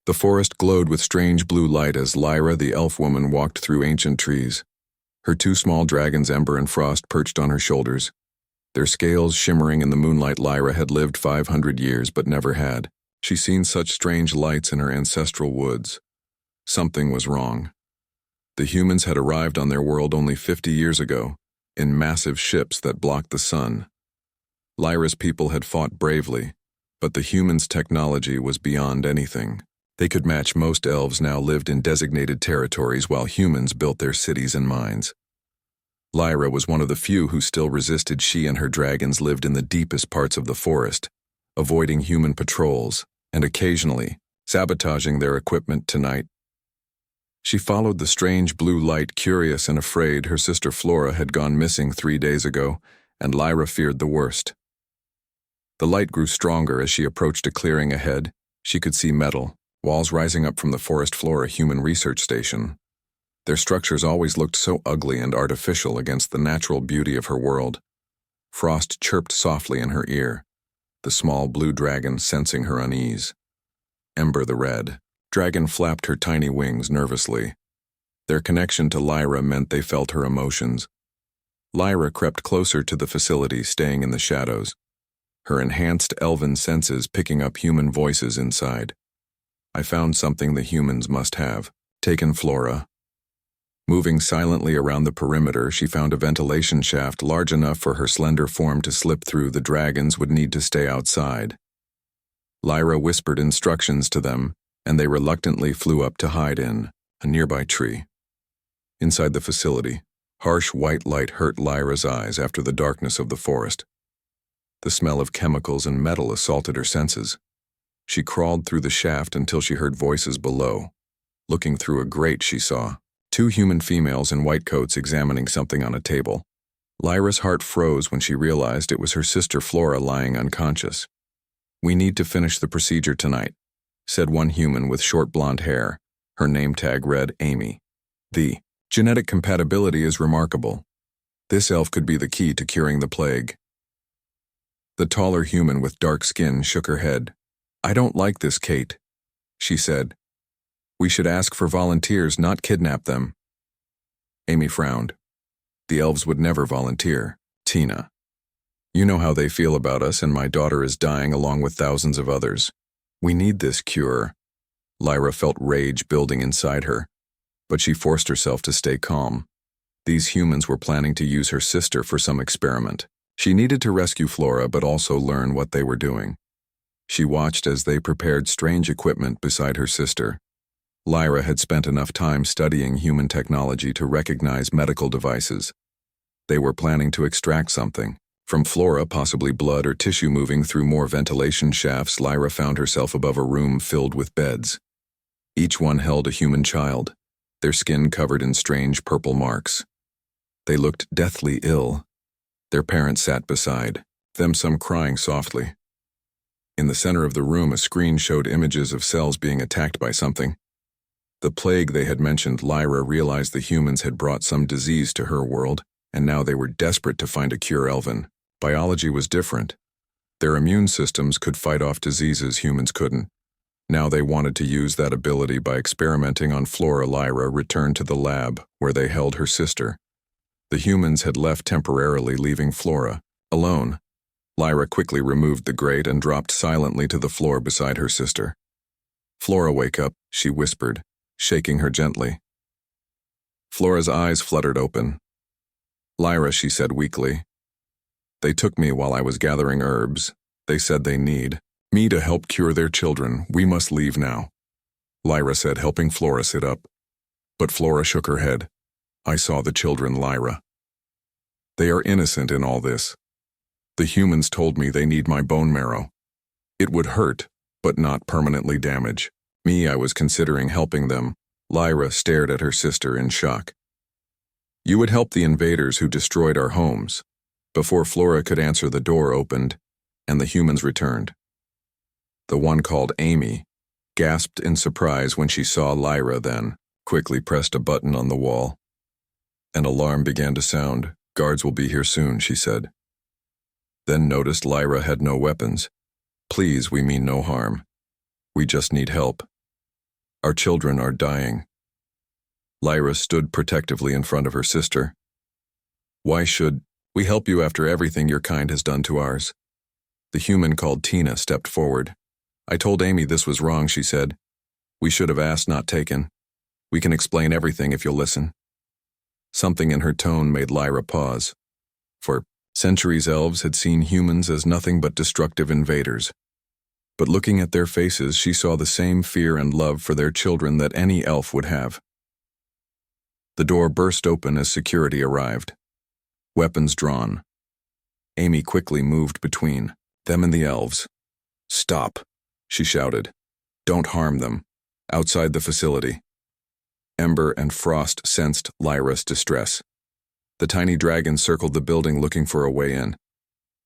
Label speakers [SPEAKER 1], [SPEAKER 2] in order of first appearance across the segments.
[SPEAKER 1] The forest glowed with strange blue light as Lyra the elf woman walked through ancient trees. Her two small dragons, Ember and Frost, perched on her shoulders. Their scales shimmering in the moonlight. Lyra had lived 500 years but never had she seen such strange lights in her ancestral woods. Something was wrong. The humans had arrived on their world only 50 years ago, in massive ships that blocked the sun. Lyra's people had fought bravely, but the humans' technology was beyond anything. They could match most elves now lived in designated territories while humans built their cities and mines. Lyra was one of the few who still resisted. She and her dragons lived in the deepest parts of the forest, avoiding human patrols and occasionally sabotaging their equipment tonight. She followed the strange blue light, curious and afraid. Her sister Flora had gone missing 3 days ago, and Lyra feared the worst. The light grew stronger as she approached a clearing ahead. She could see metal walls rising up from the forest floor, a human research station. Their structures always looked so ugly and artificial against the natural beauty of her world. Frost chirped softly in her ear, the small blue dragon sensing her unease. Ember the red dragon flapped her tiny wings nervously. Their connection to Lyra meant they felt her emotions. Lyra crept closer to the facility, staying in the shadows, her enhanced elven senses picking up human voices inside. I found something the humans must have. Taken Flora. Moving silently around the perimeter, she found a ventilation shaft large enough for her slender form to slip through. The dragons would need to stay outside. Lyra whispered instructions to them, and they reluctantly flew up to hide in a nearby tree. Inside the facility, harsh white light hurt Lyra's eyes after the darkness of the forest. The smell of chemicals and metal assaulted her senses. She crawled through the shaft until she heard voices below. Looking through a grate, she saw 2 human females in white coats examining something on a table. Lyra's heart froze when she realized it was her sister Flora lying unconscious. "We need to finish the procedure tonight," said one human with short blonde hair. Her name tag read Amy. "The genetic compatibility is remarkable. This elf could be the key to curing the plague." The taller human with dark skin shook her head. "I don't like this, Kate," she said. "We should ask for volunteers, not kidnap them." Amy frowned. "The elves would never volunteer, Tina. You know how they feel about us, and my daughter is dying along with thousands of others. We need this cure." Lyra felt rage building inside her, but she forced herself to stay calm. These humans were planning to use her sister for some experiment. She needed to rescue Flora but also learn what they were doing. She watched as they prepared strange equipment beside her sister. Lyra had spent enough time studying human technology to recognize medical devices. They were planning to extract something from Flora, possibly blood or tissue. Moving through more ventilation shafts, Lyra found herself above a room filled with beds. Each one held a human child, their skin covered in strange purple marks. They looked deathly ill. Their parents sat beside them, some crying softly. In the center of the room, a screen showed images of cells being attacked by something. The plague they had mentioned. Lyra realized the humans had brought some disease to her world, and now they were desperate to find a cure. Elven biology was different. Their immune systems could fight off diseases humans couldn't. Now they wanted to use that ability by experimenting on Flora. Lyra returned to the lab where they held her sister. The humans had left temporarily, leaving Flora alone. Lyra quickly removed the grate and dropped silently to the floor beside her sister. "Flora, wake up," she whispered, shaking her gently. Flora's eyes fluttered open. "Lyra," she said weakly. "They took me while I was gathering herbs. They said they need me to help cure their children. We must leave now," Lyra said, helping Flora sit up. But Flora shook her head. "I saw the children, Lyra. They are innocent in all this. The humans told me they need my bone marrow. It would hurt, but not permanently damage me. I was considering helping them." Lyra stared at her sister in shock. "You would help the invaders who destroyed our homes." Before Flora could answer, the door opened, and the humans returned. The one called Amy gasped in surprise when she saw Lyra, then quickly pressed a button on the wall. An alarm began to sound. "Guards will be here soon," she said. Then noticed Lyra had no weapons. "Please, we mean no harm. We just need help." Our children are dying. Lyra stood protectively in front of her sister. Why should we help you after everything your kind has done to ours? The human called Tina stepped forward. I told Amy this was wrong, she said. We should have asked, not taken. We can explain everything if you'll listen. Something in her tone made Lyra pause. For centuries, elves had seen humans as nothing but destructive invaders. But looking at their faces, she saw the same fear and love for their children that any elf would have. The door burst open as security arrived. Weapons drawn. Amy quickly moved between them and the elves. Stop, she shouted. Don't harm them. Outside the facility. Ember and Frost sensed Lyra's distress. The tiny dragons circled the building looking for a way in.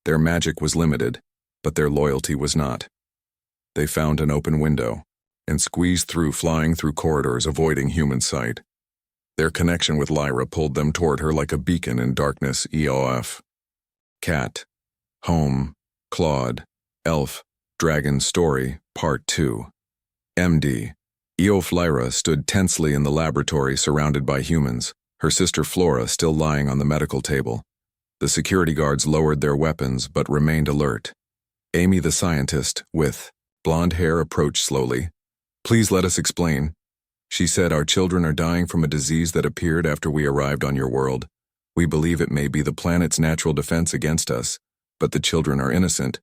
[SPEAKER 1] Their magic was limited, but their loyalty was not. They found an open window and squeezed through, flying through corridors, avoiding human sight. Their connection with Lyra pulled them toward her like a beacon in darkness. EOF. Cat. Home. Claude. Elf. Dragon Story. Part 2. MD. EOF. Lyra stood tensely in the laboratory surrounded by humans, her sister Flora still lying on the medical table. The security guards lowered their weapons but remained alert. Amy the scientist, with blonde hair, approached slowly. Please let us explain. She said, our children are dying from a disease that appeared after we arrived on your world. We believe it may be the planet's natural defense against us, but the children are innocent.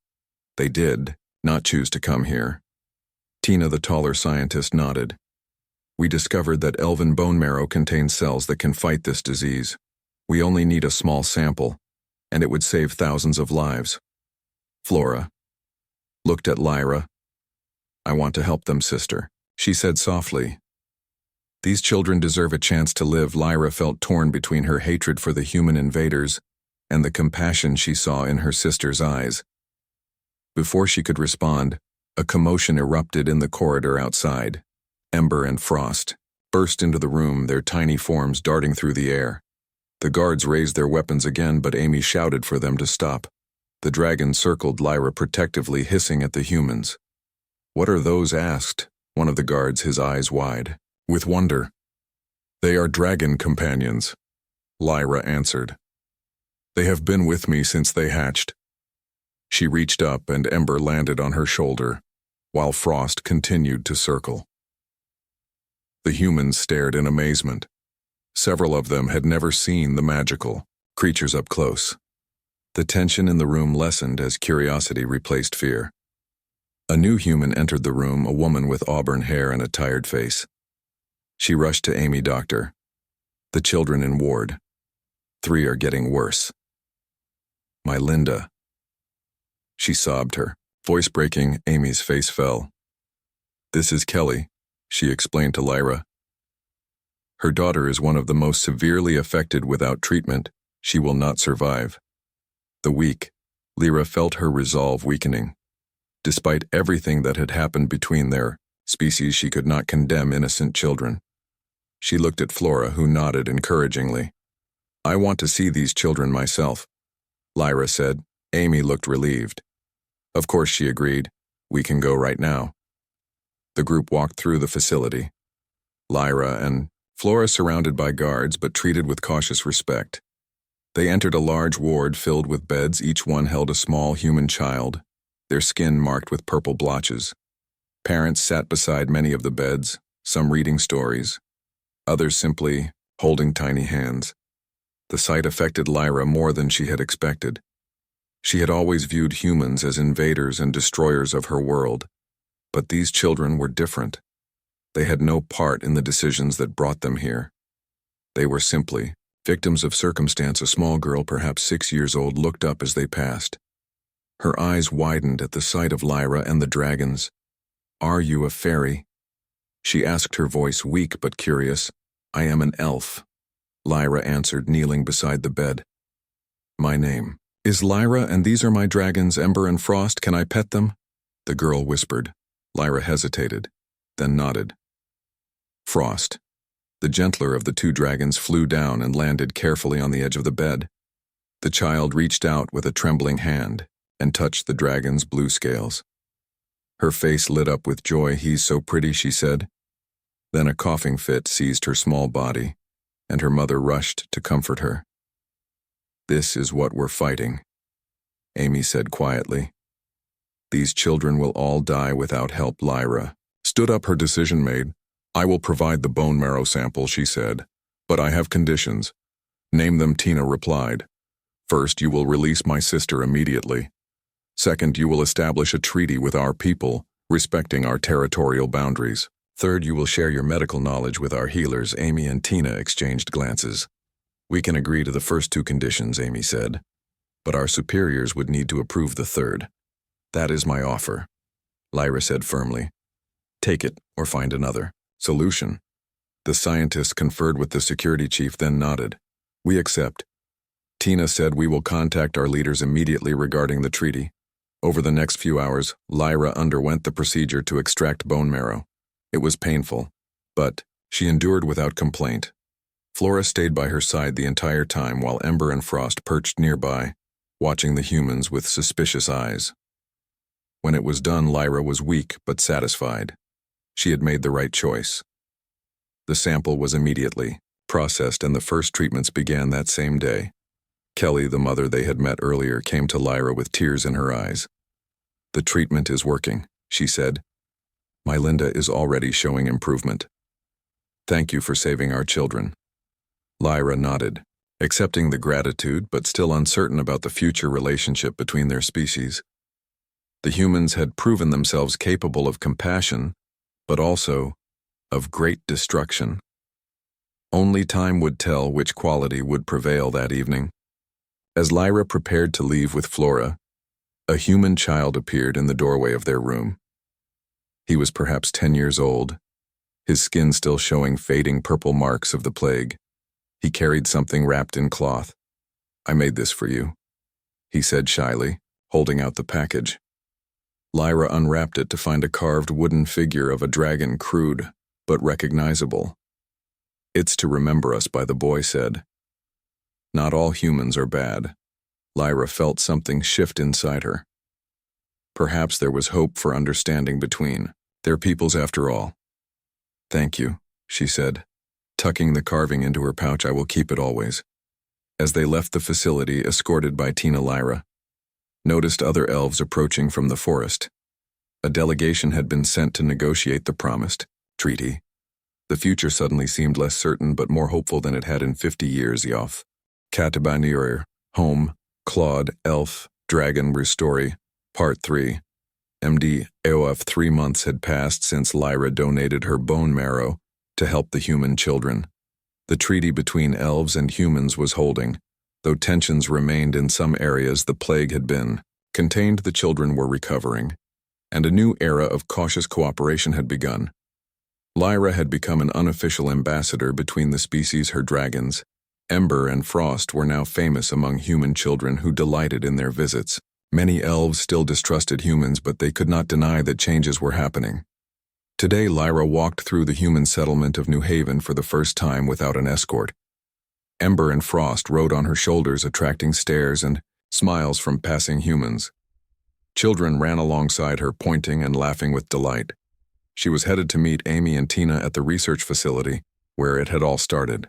[SPEAKER 1] They did not choose to come here. Tina, the taller scientist, nodded. We discovered that elven bone marrow contains cells that can fight this disease. We only need a small sample, and it would save thousands of lives. Flora looked at Lyra. I want to help them, sister, she said softly. These children deserve a chance to live. Lyra felt torn between her hatred for the human invaders and the compassion she saw in her sister's eyes. Before she could respond, a commotion erupted in the corridor outside. Ember and Frost burst into the room, their tiny forms darting through the air. The guards raised their weapons again, but Amy shouted for them to stop. The dragon circled Lyra protectively, hissing at the humans. What are those? Asked one of the guards, his eyes wide with wonder. They are dragon companions, Lyra answered. They have been with me since they hatched. She reached up and Ember landed on her shoulder, while Frost continued to circle. The humans stared in amazement. Several of them had never seen the magical creatures up close. The tension in the room lessened as curiosity replaced fear. A new human entered the room, a woman with auburn hair and a tired face. She rushed to Amy. Doctor, the children in ward 3 are getting worse. My Linda. She sobbed, her voice breaking. Amy's face fell. This is Kelly, she explained to Lyra. Her daughter is one of the most severely affected. Without treatment, she will not survive. The weak, Lyra felt her resolve weakening. Despite everything that had happened between their species, she could not condemn innocent children. She looked at Flora, who nodded encouragingly. I want to see these children myself, Lyra said. Amy looked relieved. Of course, she agreed. We can go right now. The group walked through the facility. Lyra and Flora surrounded by guards but treated with cautious respect. They entered a large ward filled with beds. Each one held a small human child, their skin marked with purple blotches. Parents sat beside many of the beds, some reading stories, others simply holding tiny hands. The sight affected Lyra more than she had expected. She had always viewed humans as invaders and destroyers of her world, but these children were different. They had no part in the decisions that brought them here. They were simply victims of circumstance. A small girl, perhaps 6 years old, looked up as they passed. Her eyes widened at the sight of Lyra and the dragons. Are you a fairy? She asked, her voice weak but curious. I am an elf, Lyra answered, kneeling beside the bed. My name is Lyra, and these are my dragons, Ember and Frost. Can I pet them? The girl whispered. Lyra hesitated, then nodded. Frost, the gentler of the 2 dragons, flew down and landed carefully on the edge of the bed. The child reached out with a trembling hand and touched the dragon's blue scales. Her face lit up with joy. He's so pretty, she said. Then a coughing fit seized her small body, and her mother rushed to comfort her. "This is what we're fighting," Amy said quietly. "These children will all die without help." Lyra stood up, her decision made. "I will provide the bone marrow sample," she said, "but I have conditions." "Name them," Tina replied. "First, you will release my sister immediately. Second, you will establish a treaty with our people, respecting our territorial boundaries. Third, you will share your medical knowledge with our healers." Amy and Tina exchanged glances. "We can agree to the first two conditions," Amy said, "but our superiors would need to approve the third." "That is my offer," Lyra said firmly. "Take it or find another solution." The scientist conferred with the security chief, then nodded. "We accept." Tina said, "We will contact our leaders immediately regarding the treaty." Over the next few hours, Lyra underwent the procedure to extract bone marrow. It was painful, but she endured without complaint. Flora stayed by her side the entire time while Ember and Frost perched nearby, watching the humans with suspicious eyes. When it was done, Lyra was weak but satisfied. She had made the right choice. The sample was immediately processed, and the first treatments began that same day. Kelly, the mother they had met earlier, came to Lyra with tears in her eyes. "The treatment is working," she said. "My Linda is already showing improvement. Thank you for saving our children." Lyra nodded, accepting the gratitude but still uncertain about the future relationship between their species. The humans had proven themselves capable of compassion, but also of great destruction. Only time would tell which quality would prevail that evening. As Lyra prepared to leave with Flora, a human child appeared in the doorway of their room. He was perhaps 10 years old, his skin still showing fading purple marks of the plague. He carried something wrapped in cloth. "I made this for you," he said shyly, holding out the package. Lyra unwrapped it to find a carved wooden figure of a dragon, crude but recognizable. "It's to remember us by," the boy said. Not all humans are bad. Lyra felt something shift inside her. Perhaps there was hope for understanding between their peoples after all. "Thank you," she said, tucking the carving into her pouch. "I will keep it always." As they left the facility, escorted by Tina, Lyra noticed other elves approaching from the forest. A delegation had been sent to negotiate the promised treaty. The future suddenly seemed less certain but more hopeful than it had in 50 years. Yoff, Katabanir, Home, Claude, Elf, Dragon, Story, Part 3. MD, AOF. 3 months had passed since Lyra donated her bone marrow to help the human children. The treaty between elves and humans was holding. Though tensions remained in some areas, the plague had been contained, the children were recovering, and a new era of cautious cooperation had begun. Lyra had become an unofficial ambassador between the species. Her dragons, Ember and Frost, were now famous among human children who delighted in their visits. Many elves still distrusted humans, but they could not deny that changes were happening. Today, Lyra walked through the human settlement of New Haven for the first time without an escort. Ember and Frost rode on her shoulders, attracting stares and smiles from passing humans. Children ran alongside her, pointing and laughing with delight. She was headed to meet Amy and Tina at the research facility, where it had all started.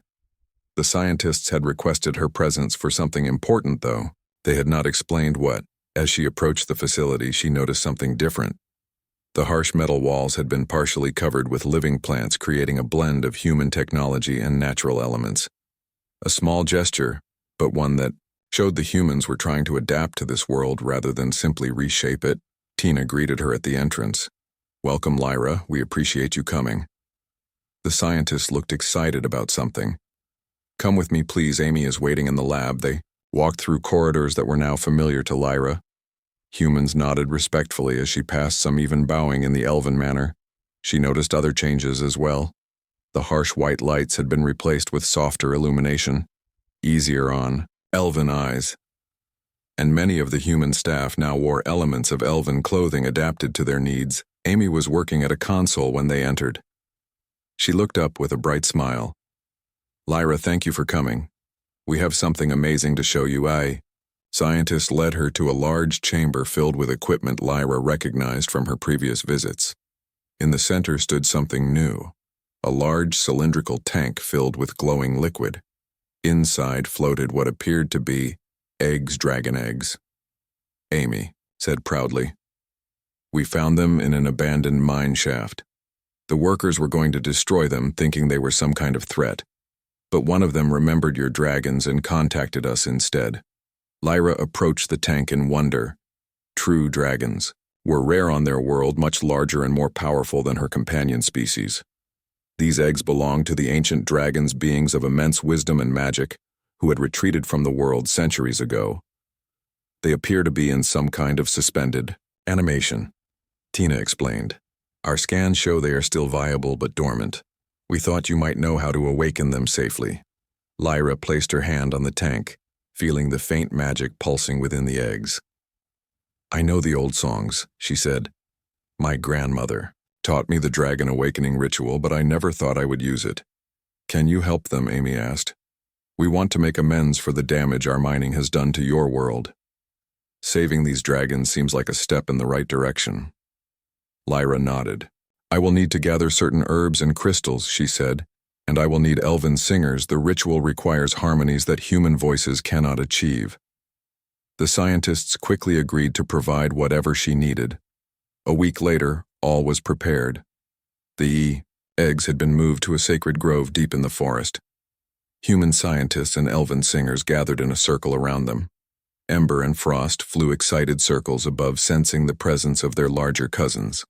[SPEAKER 1] The scientists had requested her presence for something important, though they had not explained what. As she approached the facility, she noticed something different. The harsh metal walls had been partially covered with living plants, creating a blend of human technology and natural elements. A small gesture, but one that showed the humans were trying to adapt to this world rather than simply reshape it. Tina greeted her at the entrance. "Welcome, Lyra. We appreciate you coming." The scientist looked excited about something. "Come with me, please. Amy is waiting in the lab." They walked through corridors that were now familiar to Lyra. Humans nodded respectfully as she passed, some even bowing in the elven manner. She noticed other changes as well. The harsh white lights had been replaced with softer illumination, easier on elven eyes. And many of the human staff now wore elements of elven clothing adapted to their needs. Amy was working at a console when they entered. She looked up with a bright smile. "Lyra, thank you for coming. We have something amazing to show you." Scientist led her to a large chamber filled with equipment Lyra recognized from her previous visits. In the center stood something new, a large cylindrical tank filled with glowing liquid. Inside floated what appeared to be dragon eggs. Amy said proudly. We found them in an abandoned mine shaft. The workers were going to destroy them, thinking they were some kind of threat. But one of them remembered your dragons and contacted us instead. Lyra approached the tank in wonder. True dragons were rare on their world, much larger and more powerful than her companion species. These eggs belonged to the ancient dragons, beings of immense wisdom and magic, who had retreated from the world centuries ago. They appear to be in some kind of suspended animation, Tina explained. Our scans show they are still viable but dormant. We thought you might know how to awaken them safely. Lyra placed her hand on the tank, feeling the faint magic pulsing within the eggs. I know the old songs, she said. My grandmother taught me the dragon awakening ritual, but I never thought I would use it. Can you help them? Amy asked. We want to make amends for the damage our mining has done to your world. Saving these dragons seems like a step in the right direction. Lyra nodded. I will need to gather certain herbs and crystals, she said, and I will need elven singers. The ritual requires harmonies that human voices cannot achieve. The scientists quickly agreed to provide whatever she needed. A week later, all was prepared. The eggs had been moved to a sacred grove deep in the forest. Human scientists and elven singers gathered in a circle around them. Ember and Frost flew excited circles above, sensing the presence of their larger cousins.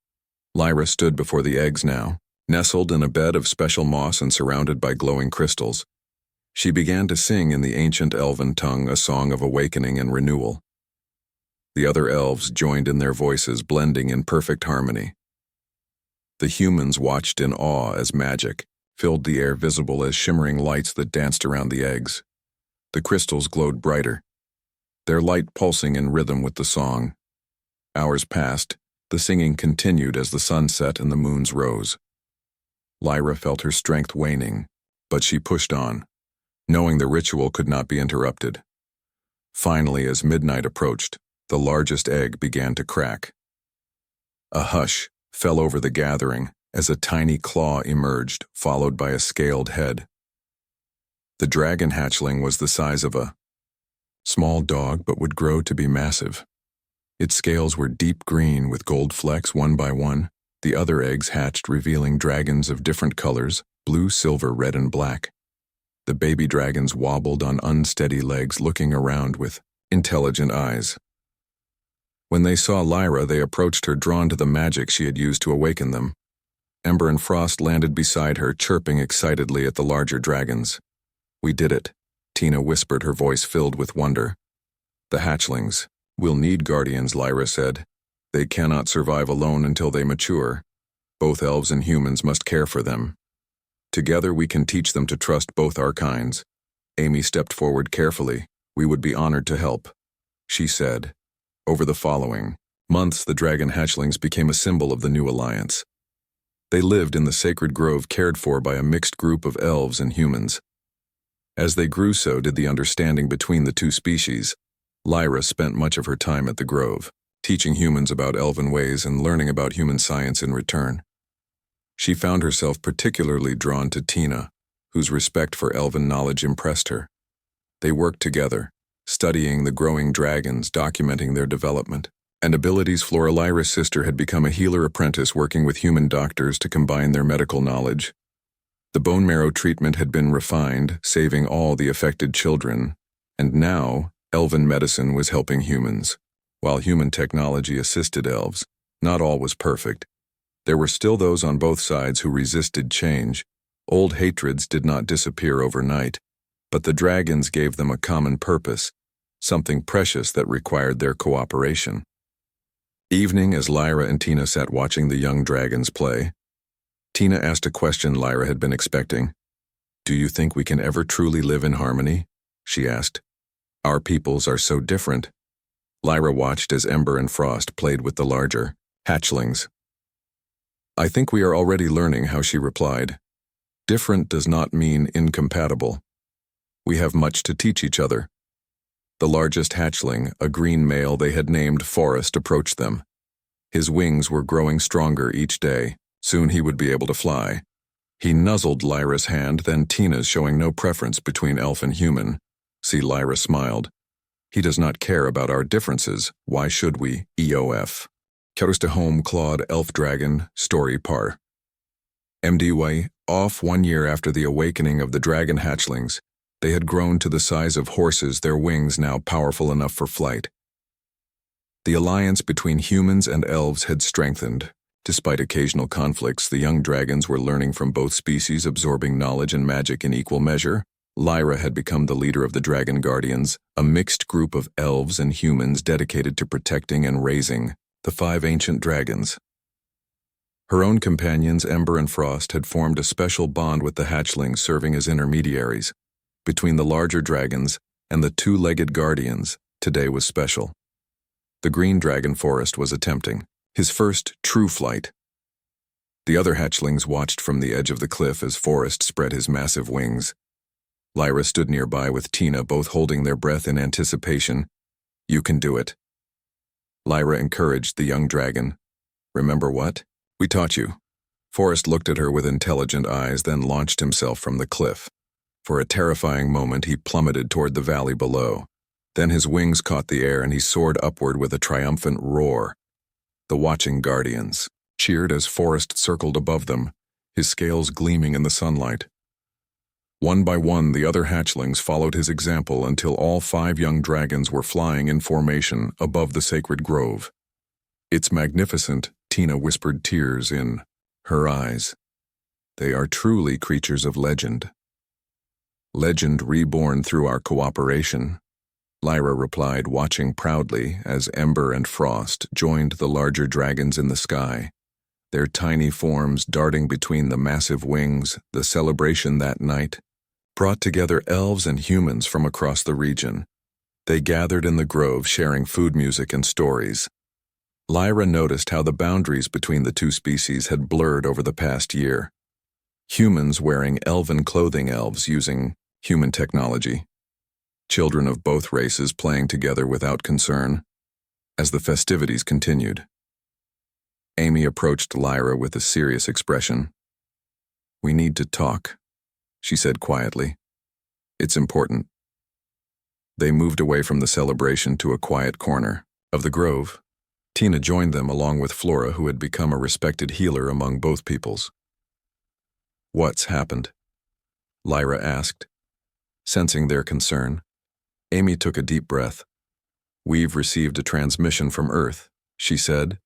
[SPEAKER 1] Lyra stood before the eggs now, nestled in a bed of special moss and surrounded by glowing crystals. She began to sing in the ancient elven tongue a song of awakening and renewal. The other elves joined in their voices, blending in perfect harmony. The humans watched in awe as magic filled the air, visible as shimmering lights that danced around the eggs. The crystals glowed brighter, their light pulsing in rhythm with the song. Hours passed. The singing continued as the sun set and the moons rose. Lyra felt her strength waning, but she pushed on, knowing the ritual could not be interrupted. Finally, as midnight approached, the largest egg began to crack. A hush fell over the gathering as a tiny claw emerged, followed by a scaled head. The dragon hatchling was the size of a small dog, but would grow to be massive. Its scales were deep green with gold flecks. One by one, the other eggs hatched, revealing dragons of different colors: blue, silver, red, and black. The baby dragons wobbled on unsteady legs, looking around with intelligent eyes. When they saw Lyra, they approached her, drawn to the magic she had used to awaken them. Ember and Frost landed beside her, chirping excitedly at the larger dragons. We did it, Tina whispered, her voice filled with wonder. The hatchlings. We'll need guardians, Lyra said. They cannot survive alone until they mature. Both elves and humans must care for them. Together we can teach them to trust both our kinds. Amy stepped forward carefully. We would be honored to help, she said. Over the following months, the dragon hatchlings became a symbol of the new alliance. They lived in the sacred grove, cared for by a mixed group of elves and humans. As they grew, so did the understanding between the two species. Lyra spent much of her time at the grove, teaching humans about elven ways and learning about human science in return. She found herself particularly drawn to Tina, whose respect for elven knowledge impressed her. They worked together, studying the growing dragons, documenting their development and abilities. Flora, Lyra's sister, had become a healer apprentice, working with human doctors to combine their medical knowledge. The bone marrow treatment had been refined, saving all the affected children, and now elven medicine was helping humans. While human technology assisted elves, not all was perfect. There were still those on both sides who resisted change. Old hatreds did not disappear overnight, but the dragons gave them a common purpose, something precious that required their cooperation. Evening, as Lyra and Tina sat watching the young dragons play, Tina asked a question Lyra had been expecting. Do you think we can ever truly live in harmony? She asked. Our peoples are so different. Lyra watched as Ember and Frost played with the larger hatchlings. I think we are already learning how, she replied. Different does not mean incompatible. We have much to teach each other. The largest hatchling, a green male they had named Forest, approached them. His wings were growing stronger each day. Soon he would be able to fly. He nuzzled Lyra's hand, then Tina's, showing no preference between elf and human. See, Lyra smiled. He does not care about our differences. Why should we? EOF. Keros de home Claude Elf Dragon Story Par. MDY, off 1 year after the awakening of the dragon hatchlings. They had grown to the size of horses, their wings now powerful enough for flight. The alliance between humans and elves had strengthened. Despite occasional conflicts, the young dragons were learning from both species, absorbing knowledge and magic in equal measure. Lyra had become the leader of the Dragon Guardians, a mixed group of elves and humans dedicated to protecting and raising the 5 ancient dragons. Her own companions, Ember and Frost, had formed a special bond with the hatchlings, serving as intermediaries. Between the larger dragons and the 2-legged guardians, today was special. The green dragon Forest was attempting his first true flight. The other hatchlings watched from the edge of the cliff as Forest spread his massive wings. Lyra stood nearby with Tina, both holding their breath in anticipation. You can do it. Lyra encouraged the young dragon. Remember what? We taught you. Forest looked at her with intelligent eyes, then launched himself from the cliff. For a terrifying moment, he plummeted toward the valley below. Then his wings caught the air and he soared upward with a triumphant roar. The watching guardians cheered as Forest circled above them, his scales gleaming in the sunlight. One by one, the other hatchlings followed his example until all 5 young dragons were flying in formation above the sacred grove. It's magnificent, Tina whispered, tears in her eyes. They are truly creatures of legend. Legend reborn through our cooperation. Lyra replied, watching proudly as Ember and Frost joined the larger dragons in the sky, their tiny forms darting between the massive wings. The celebration that night brought together elves and humans from across the region. They gathered in the grove, sharing food, music, and stories. Lyra noticed how the boundaries between the 2 species had blurred over the past year. Humans wearing elven clothing, elves using human technology. Children of both races playing together without concern. As the festivities continued, Amy approached Lyra with a serious expression. We need to talk, she said quietly. It's important. They moved away from the celebration to a quiet corner of the grove. Tina joined them along with Flora, who had become a respected healer among both peoples. What's happened? Lyra asked. Sensing their concern, Amy took a deep breath. We've received a transmission from Earth, she said.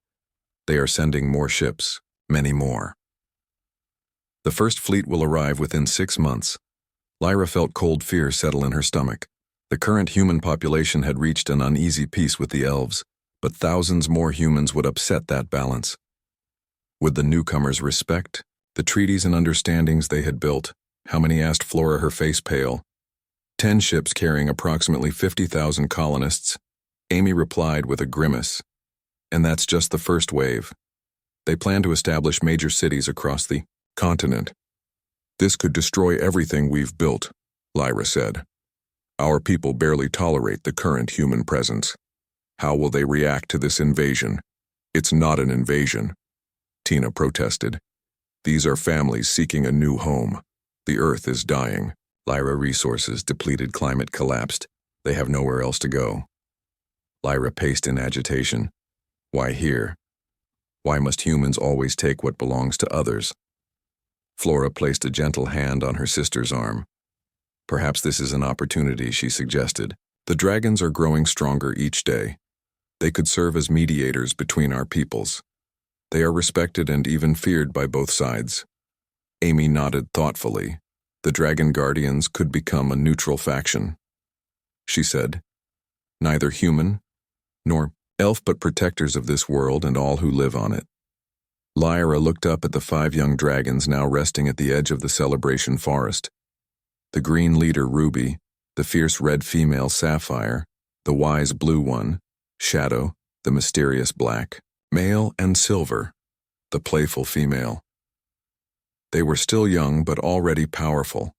[SPEAKER 1] They are sending more ships, many more. The first fleet will arrive within 6 months. Lyra felt cold fear settle in her stomach. The current human population had reached an uneasy peace with the elves, but thousands more humans would upset that balance. Would the newcomers respect the treaties and understandings they had built? How many? Asked Flora, her face pale. 10 ships carrying approximately 50,000 colonists. Amy replied with a grimace. And that's just the first wave. They plan to establish major cities across the continent. This could destroy everything we've built, Lyra said. Our people barely tolerate the current human presence. How will they react to this invasion? It's not an invasion, Tina protested. These are families seeking a new home. The Earth is dying. Lyra, resources depleted, climate collapsed. They have nowhere else to go. Lyra paced in agitation. Why here? Why must humans always take what belongs to others? Flora placed a gentle hand on her sister's arm. Perhaps this is an opportunity, she suggested. The dragons are growing stronger each day. They could serve as mediators between our peoples. They are respected and even feared by both sides. Amy nodded thoughtfully. The Dragon Guardians could become a neutral faction. She said, neither human nor elf, but protectors of this world and all who live on it. Lyra looked up at the 5 young dragons now resting at the edge of the celebration forest. The green leader Ruby, the fierce red female Sapphire, the wise blue one, Shadow, the mysterious black male, and Silver, the playful female. They were still young but already powerful.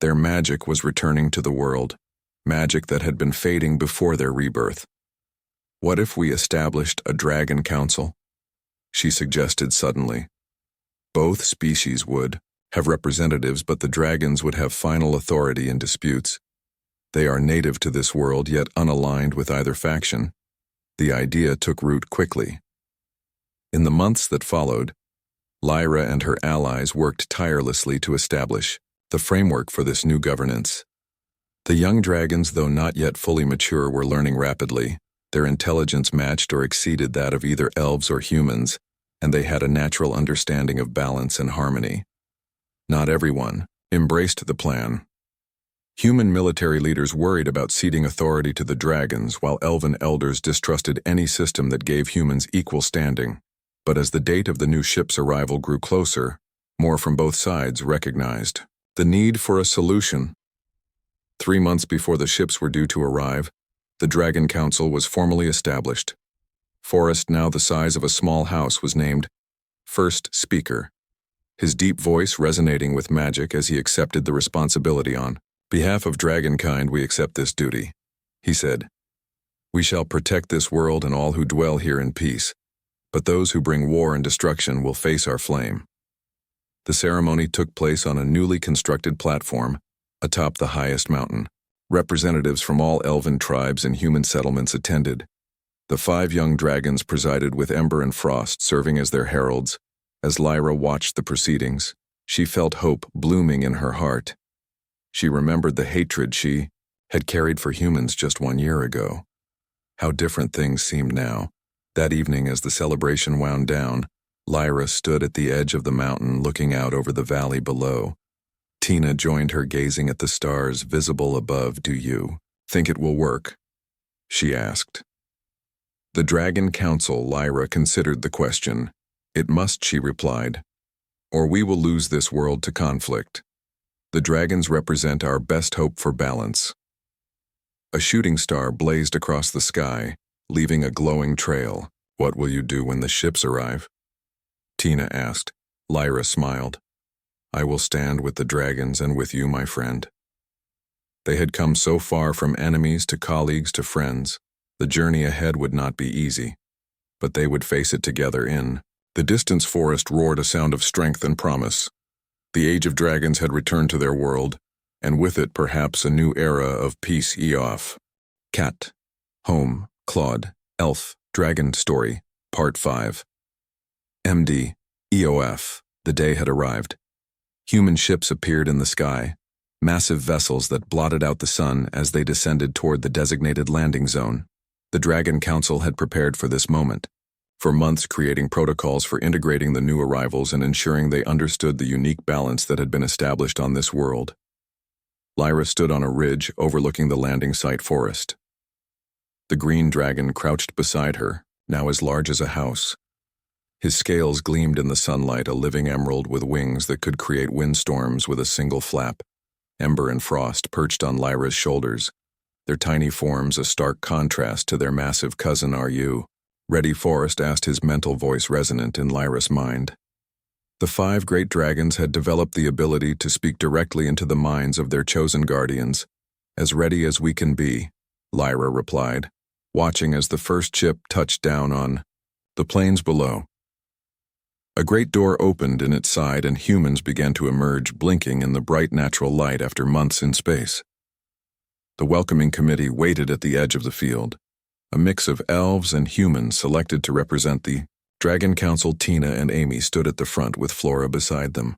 [SPEAKER 1] Their magic was returning to the world, magic that had been fading before their rebirth. What if we established a dragon council? She suggested suddenly. Both species would have representatives, but the dragons would have final authority in disputes. They are native to this world, yet unaligned with either faction. The idea took root quickly. In the months that followed, Lyra and her allies worked tirelessly to establish the framework for this new governance. The young dragons, though not yet fully mature, were learning rapidly. Their intelligence matched or exceeded that of either elves or humans, and they had a natural understanding of balance and harmony. Not everyone embraced the plan. Human military leaders worried about ceding authority to the dragons, while elven elders distrusted any system that gave humans equal standing. But as the date of the new ship's arrival grew closer, more from both sides recognized the need for a solution. 3 months before the ships were due to arrive, the Dragon Council was formally established. Forrest, now the size of a small house, was named First Speaker, his deep voice resonating with magic as he accepted the responsibility. On behalf of dragonkind, we accept this duty, he said. We shall protect this world and all who dwell here in peace, but those who bring war and destruction will face our flame. The ceremony took place on a newly constructed platform atop the highest mountain. Representatives from all elven tribes and human settlements attended. The 5 young dragons presided, with Ember and Frost serving as their heralds. As Lyra watched the proceedings, she felt hope blooming in her heart. She remembered the hatred she had carried for humans just 1 year ago. How different things seemed now. That evening, as the celebration wound down, Lyra stood at the edge of the mountain looking out over the valley below. Tina joined her, gazing at the stars visible above. Do you think it will work? She asked. The Dragon Council. Lyra considered the question. It must, she replied, or we will lose this world to conflict. The dragons represent our best hope for balance. A shooting star blazed across the sky, leaving a glowing trail. What will you do when the ships arrive? Tina asked. Lyra smiled. I will stand with the dragons and with you, my friend. They had come so far, from enemies to colleagues to friends. The journey ahead would not be easy, but they would face it together. In the distance, Forest roared a sound of strength and promise. The age of dragons had returned to their world, and with it perhaps a new era of peace. Eof. Cat. Home. Claude. Elf. Dragon Story. Part 5. MD. EOF. The day had arrived. Human ships appeared in the sky, massive vessels that blotted out the sun as they descended toward the designated landing zone. The Dragon Council had prepared for this moment, for months, creating protocols for integrating the new arrivals and ensuring they understood the unique balance that had been established on this world. Lyra stood on a ridge overlooking the landing site. Forest. The green dragon crouched beside her, now as large as a house. His scales gleamed in the sunlight, a living emerald with wings that could create windstorms with a single flap. Ember and Frost perched on Lyra's shoulders, their tiny forms a stark contrast to their massive cousin. Are you ready? Forrest asked, his mental voice resonant in Lyra's mind. The 5 great dragons had developed the ability to speak directly into the minds of their chosen guardians. As ready as we can be, Lyra replied, watching as the first ship touched down on the plains below. A great door opened in its side and humans began to emerge, blinking in the bright natural light after months in space. The welcoming committee waited at the edge of the field, a mix of elves and humans selected to represent the Dragon Council. Tina and Amy stood at the front with Flora beside them.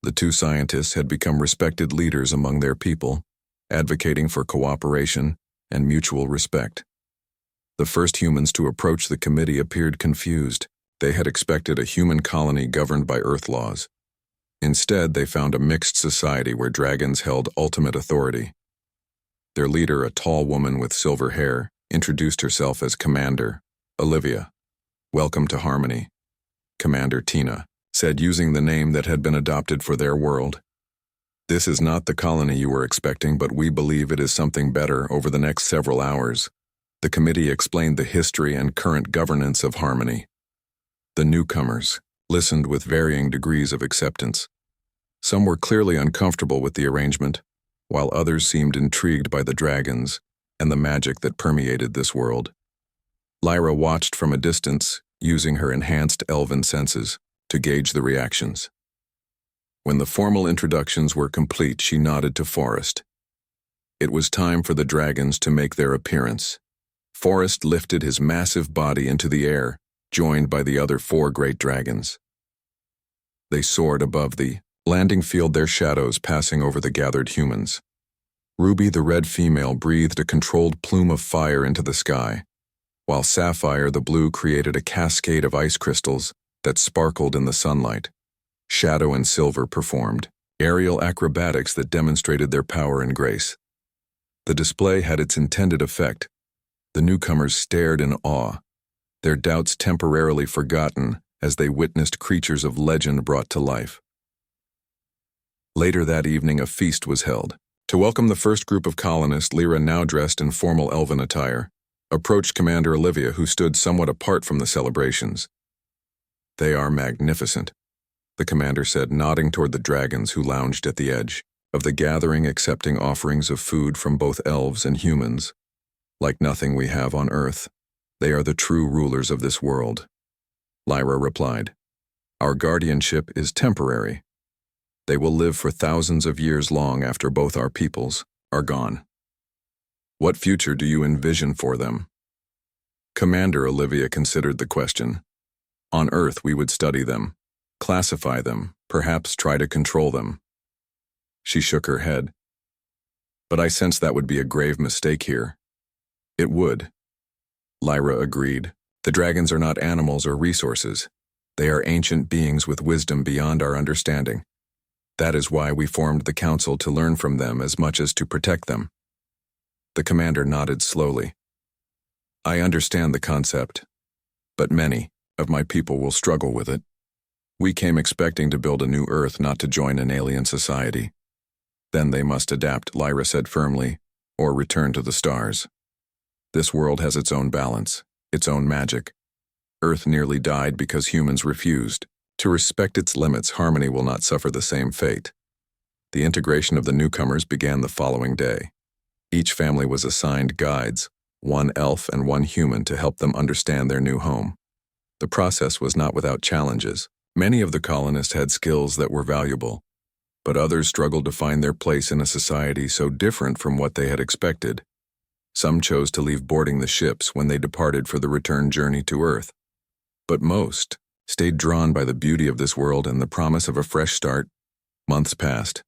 [SPEAKER 1] The 2 scientists had become respected leaders among their people, advocating for cooperation and mutual respect. The first humans to approach the committee appeared confused. They had expected a human colony governed by Earth laws. Instead, they found a mixed society where dragons held ultimate authority. Their leader, a tall woman with silver hair, introduced herself as Commander Olivia. Welcome to Harmony, Commander Tina said, using the name that had been adopted for their world. This is not the colony you were expecting, but we believe it is something better. Over the next several hours, the committee explained the history and current governance of Harmony. The newcomers listened with varying degrees of acceptance. Some were clearly uncomfortable with the arrangement, while others seemed intrigued by the dragons and the magic that permeated this world. Lyra watched from a distance, using her enhanced elven senses to gauge the reactions. When the formal introductions were complete, she nodded to Forrest. It was time for the dragons to make their appearance. Forrest lifted his massive body into the air, joined by the other 4 great dragons. They soared above the landing field, their shadows passing over the gathered humans. Ruby, the red female, breathed a controlled plume of fire into the sky, while Sapphire, the blue, created a cascade of ice crystals that sparkled in the sunlight. Shadow and Silver performed aerial acrobatics that demonstrated their power and grace. The display had its intended effect. The newcomers stared in awe, their doubts temporarily forgotten as they witnessed creatures of legend brought to life. Later that evening, a feast was held. To welcome the first group of colonists, Lyra, now dressed in formal elven attire, approached Commander Olivia, who stood somewhat apart from the celebrations. "They are magnificent," the commander said, nodding toward the dragons who lounged at the edge of the gathering, accepting offerings of food from both elves and humans. "Like nothing we have on Earth. They are the true rulers of this world." Lyra replied, "Our guardianship is temporary. They will live for thousands of years long after both our peoples are gone. What future do you envision for them?" Commander Olivia considered the question. "On Earth, we would study them, classify them, perhaps try to control them." She shook her head. "But I sense that would be a grave mistake here." "It would." Lyra agreed. "The dragons are not animals or resources. They are ancient beings with wisdom beyond our understanding. That is why we formed the council, to learn from them as much as to protect them." The commander nodded slowly. "I understand the concept, but many of my people will struggle with it. We came expecting to build a new Earth, not to join an alien society. Then they must adapt," Lyra said firmly, "or return to the stars. This world has its own balance, its own magic. Earth nearly died because humans refused to respect its limits. Harmony will not suffer the same fate." The integration of the newcomers began the following day. Each family was assigned guides, 1 elf and 1 human, to help them understand their new home. The process was not without challenges. Many of the colonists had skills that were valuable, but others struggled to find their place in a society so different from what they had expected. Some chose to leave boarding the ships when they departed for the return journey to Earth, but most stayed drawn by the beauty of this world and the promise of a fresh start. Months passed.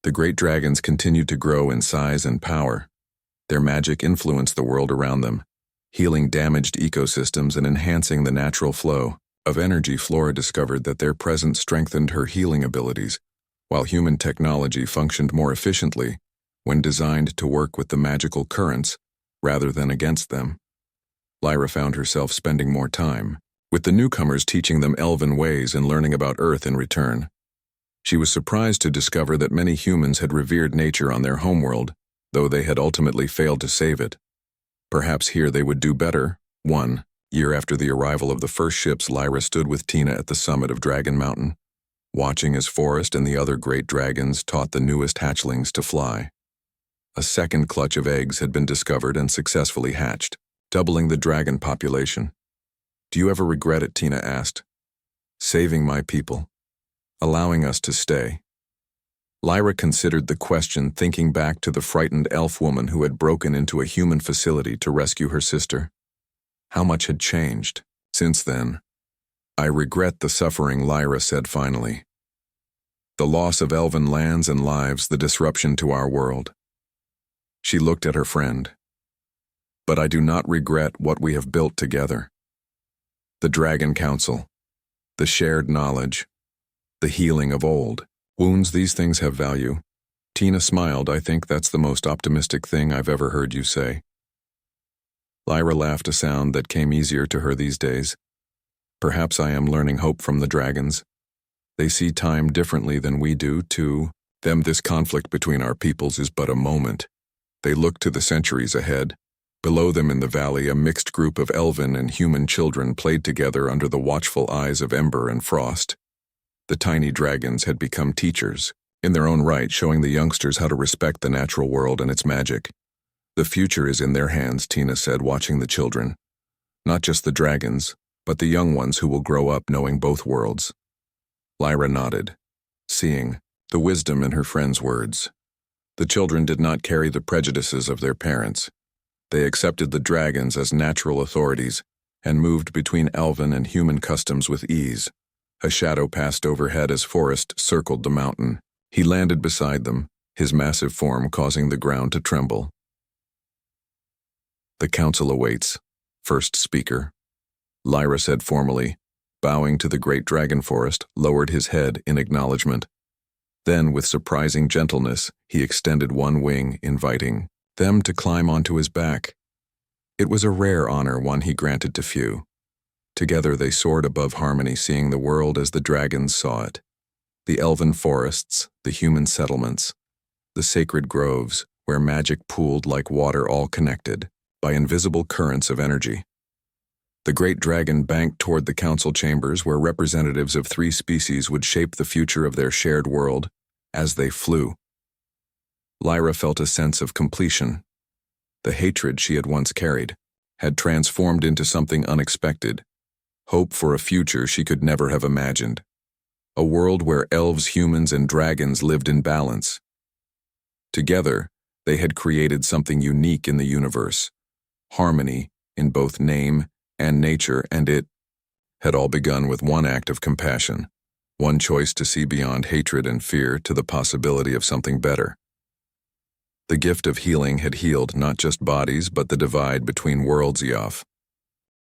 [SPEAKER 1] The great dragons continued to grow in size and power. Their magic influenced the world around them, healing damaged ecosystems and enhancing the natural flow of energy. Flora discovered that their presence strengthened her healing abilities, while human technology functioned more efficiently when designed to work with the magical currents rather than against them. Lyra found herself spending more time with the newcomers, teaching them elven ways and learning about Earth in return. She was surprised to discover that many humans had revered nature on their homeworld, though they had ultimately failed to save it. Perhaps here they would do better. 1 year after the arrival of the first ships, Lyra stood with Tina at the summit of Dragon Mountain, watching as Forrest and the other great dragons taught the newest hatchlings to fly. A second clutch of eggs had been discovered and successfully hatched, doubling the dragon population. "Do you ever regret it?" Tina asked. "Saving my people, allowing us to stay." Lyra considered the question, thinking back to the frightened elf woman who had broken into a human facility to rescue her sister. How much had changed since then? "I regret the suffering," Lyra said finally. "The loss of elven lands and lives, the disruption to our world." She looked at her friend. "But I do not regret what we have built together. The Dragon Council, the shared knowledge, the healing of old wounds, these things have value." Tina smiled. "I think that's the most optimistic thing I've ever heard you say." Lyra laughed, a sound that came easier to her these days. "Perhaps I am learning hope from the dragons. They see time differently than we do. To them, this conflict between our peoples is but a moment. They look to the centuries ahead. Below them in the valley, a mixed group of elven and human children played together under the watchful eyes of Ember and Frost. The tiny dragons had become teachers, in their own right, showing the youngsters how to respect the natural world and its magic. "The future is in their hands," Tina said, watching the children. "Not just the dragons, but the young ones who will grow up knowing both worlds." Lyra nodded. seeing the wisdom in her friend's words. The children did not carry the prejudices of their parents. They accepted the dragons as natural authorities and moved between elven and human customs with ease. A shadow passed overhead as Forrest circled the mountain. He landed beside them, his massive form causing the ground to tremble. "The council awaits." First speaker. Lyra said formally, bowing to the great dragon Forrest, lowered his head in acknowledgement. Then, with surprising gentleness, he extended one wing, inviting them to climb onto his back. It was a rare honor, one he granted to few. Together they soared above harmony, seeing the world as the dragons saw it. The elven forests, the human settlements, the sacred groves, where magic pooled like water, all connected by invisible currents of energy. The great dragon banked toward the council chambers where representatives of 3 species would shape the future of their shared world as they flew. Lyra felt a sense of completion. The hatred she had once carried had transformed into something unexpected, hope for a future she could never have imagined. A world where elves, humans, and dragons lived in balance. Together, they had created something unique in the universe, harmony in both name and nature, and it had all begun with one act of compassion, one choice to see beyond hatred and fear to the possibility of something better. The gift of healing had healed not just bodies but the divide between worlds. Yoff.